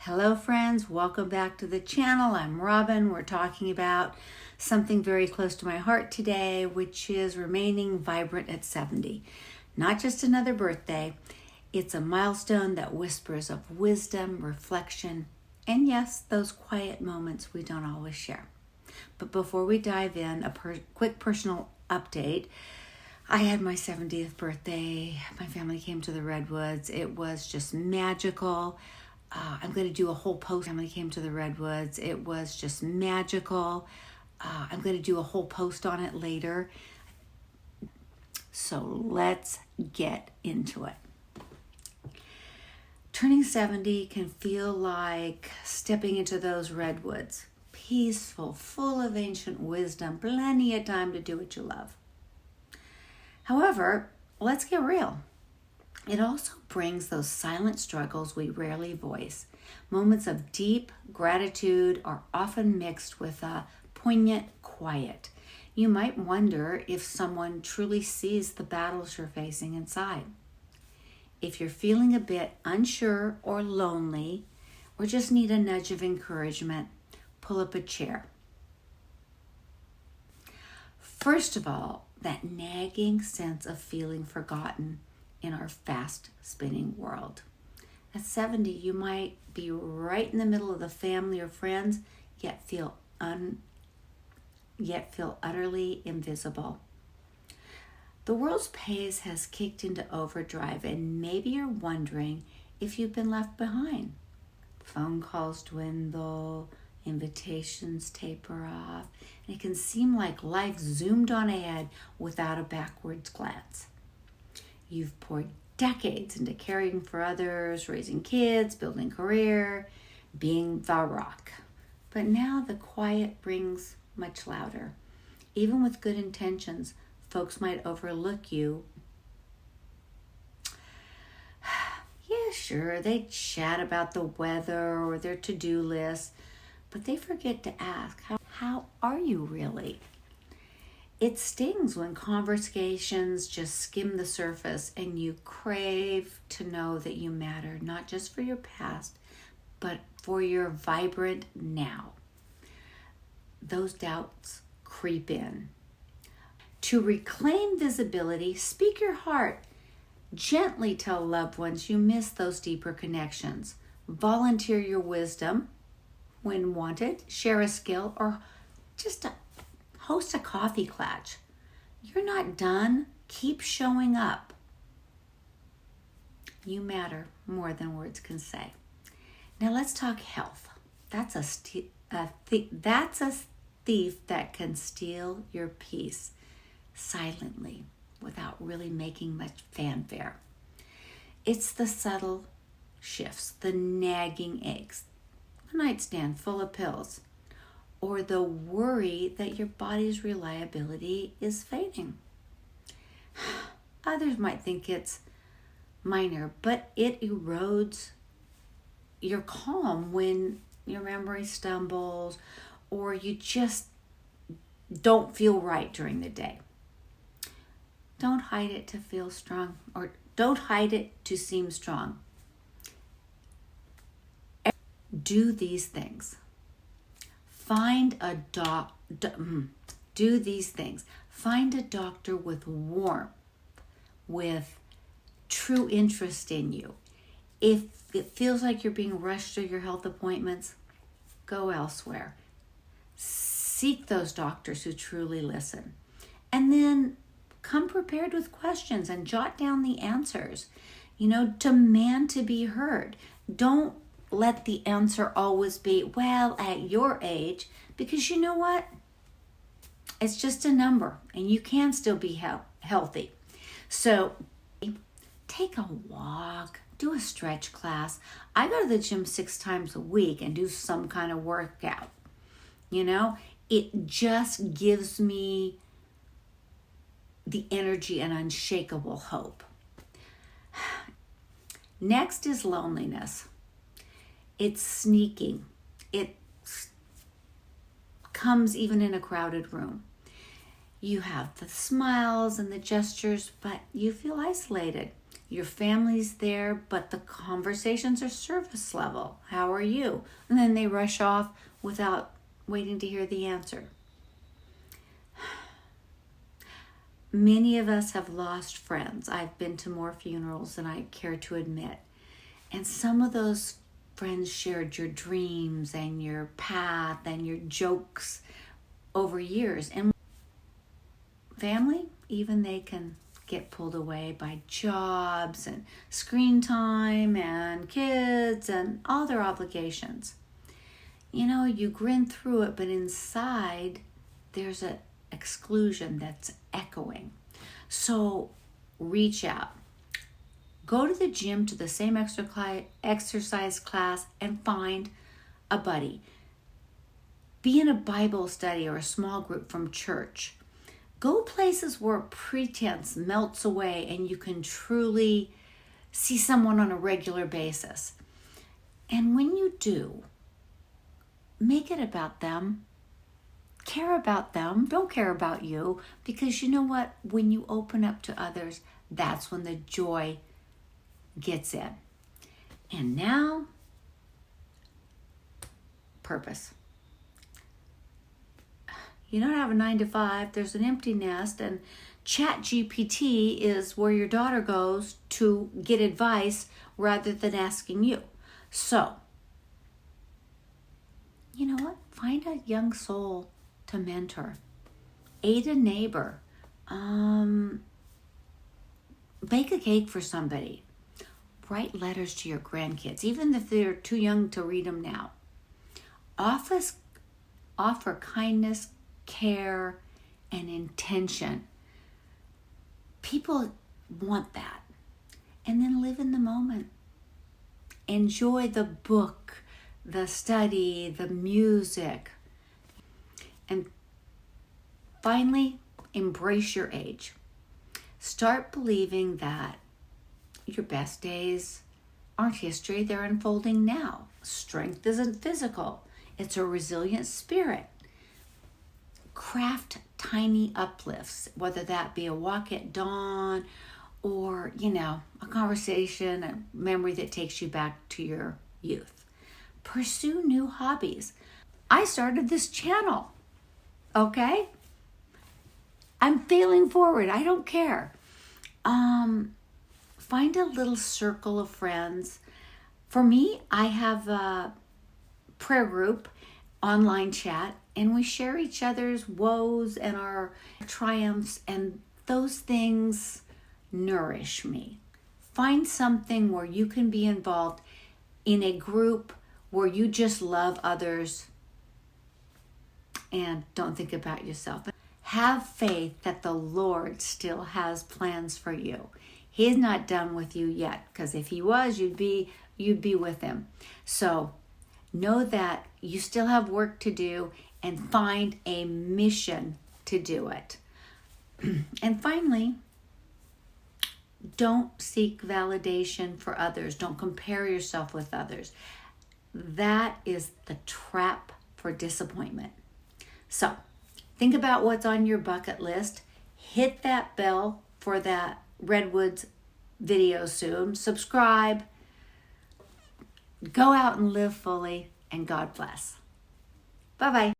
Hello friends, welcome back to the channel. I'm Robin. We're talking about something very close to my heart today, which is remaining vibrant at 70. Not just another birthday, it's a milestone that whispers of wisdom, reflection, and yes, those quiet moments we don't always share. But before we dive in, a quick personal update. I had my 70th birthday. My family came to the Redwoods. It was just magical. I'm going to do a whole post. Family came to the Redwoods. It was just magical. I'm going to do a whole post on it later. So let's get into it. Turning 70 can feel like stepping into those redwoods. Peaceful, full of ancient wisdom, plenty of time to do what you love. However, let's get real. It also brings those silent struggles we rarely voice. Moments of deep gratitude are often mixed with a poignant quiet. You might wonder if someone truly sees the battles you're facing inside. If you're feeling a bit unsure or lonely, or just need a nudge of encouragement, pull up a chair. First of all, that nagging sense of feeling forgotten in our fast-spinning world. At 70, you might be right in the middle of the family or friends, yet feel utterly invisible. The world's pace has kicked into overdrive, and maybe you're wondering if you've been left behind. Phone calls dwindle, invitations taper off, and it can seem like life zoomed on ahead without a backwards glance. You've poured decades into caring for others, raising kids, building career, being the rock. But now the quiet rings much louder. Even with good intentions, folks might overlook you. Yeah, sure, they chat about the weather or their to-do list, but they forget to ask, how are you really? It stings when conversations just skim the surface and you crave to know that you matter, not just for your past, but for your vibrant now. Those doubts creep in. To reclaim visibility, speak your heart. Gently tell loved ones you miss those deeper connections. Volunteer your wisdom when wanted. Share a skill or just host a coffee clutch. You're not done. Keep showing up. You matter more than words can say. Now let's talk health. That's a thief that can steal your peace silently without really making much fanfare. It's the subtle shifts, the nagging aches, the nightstand full of pills, or the worry that your body's reliability is fading. Others might think it's minor, but it erodes your calm when your memory stumbles or you just don't feel right during the day. Don't hide it to feel strong, or don't hide it to seem strong. Do these things. Do these things. Find a doctor with warmth, with true interest in you. If it feels like you're being rushed to your health appointments, go elsewhere. Seek those doctors who truly listen. And then come prepared with questions and jot down the answers. Demand to be heard. Don't let the answer always be, well, at your age, because you know what? It's just a number and you can still be healthy. So take a walk, do a stretch class. I go to the gym 6 times a week and do some kind of workout. It just gives me the energy and unshakable hope. Next is loneliness. It's sneaking. It comes even in a crowded room. You have the smiles and the gestures, but you feel isolated. your family's there, but the conversations are surface level. How are you? And then they rush off without waiting to hear the answer. Many of us have lost friends. I've been to more funerals than I care to admit. And some of those friends shared your dreams and your path and your jokes over years. And family, even they can get pulled away by jobs and screen time and kids and all their obligations. You know, you grin through it, but inside there's an exclusion that's echoing. So reach out. Go to the gym, to the same exercise class, and find a buddy. Be in a Bible study or a small group from church. Go places where pretense melts away and you can truly see someone on a regular basis. And when you do, make it about them. Care about them. Don't care about you. Because you know what? When you open up to others, that's when the joy gets in. And now, purpose. You don't have a 9 to 5. There's an empty nest, and ChatGPT is where your daughter goes to get advice rather than asking you. So, you know what? Find a young soul to mentor. Aid a neighbor. Bake a cake for somebody. Write letters to your grandkids, even if they're too young to read them now. Offer kindness, care, and intention. People want that. And then live in the moment. Enjoy the book, the study, the music. And finally, embrace your age. Start believing that your best days aren't history, they're unfolding now. Strength isn't physical, it's a resilient spirit. Craft tiny uplifts, whether that be a walk at dawn or, a conversation, a memory that takes you back to your youth. Pursue new hobbies. I started this channel, okay? I'm failing forward. I don't care. Find a little circle of friends. For me, I have a prayer group, online chat, and we share each other's woes and our triumphs, and those things nourish me. Find something where you can be involved in a group where you just love others and don't think about yourself. Have faith that the Lord still has plans for you. He's not done with you yet, because if he was, you'd be with him. So know that you still have work to do and find a mission to do it. And finally, don't seek validation for others. Don't compare yourself with others. That is the trap for disappointment. So think about what's on your bucket list. Hit that bell for that Redwoods video soon. Subscribe. Go out and live fully, and God bless. Bye-bye.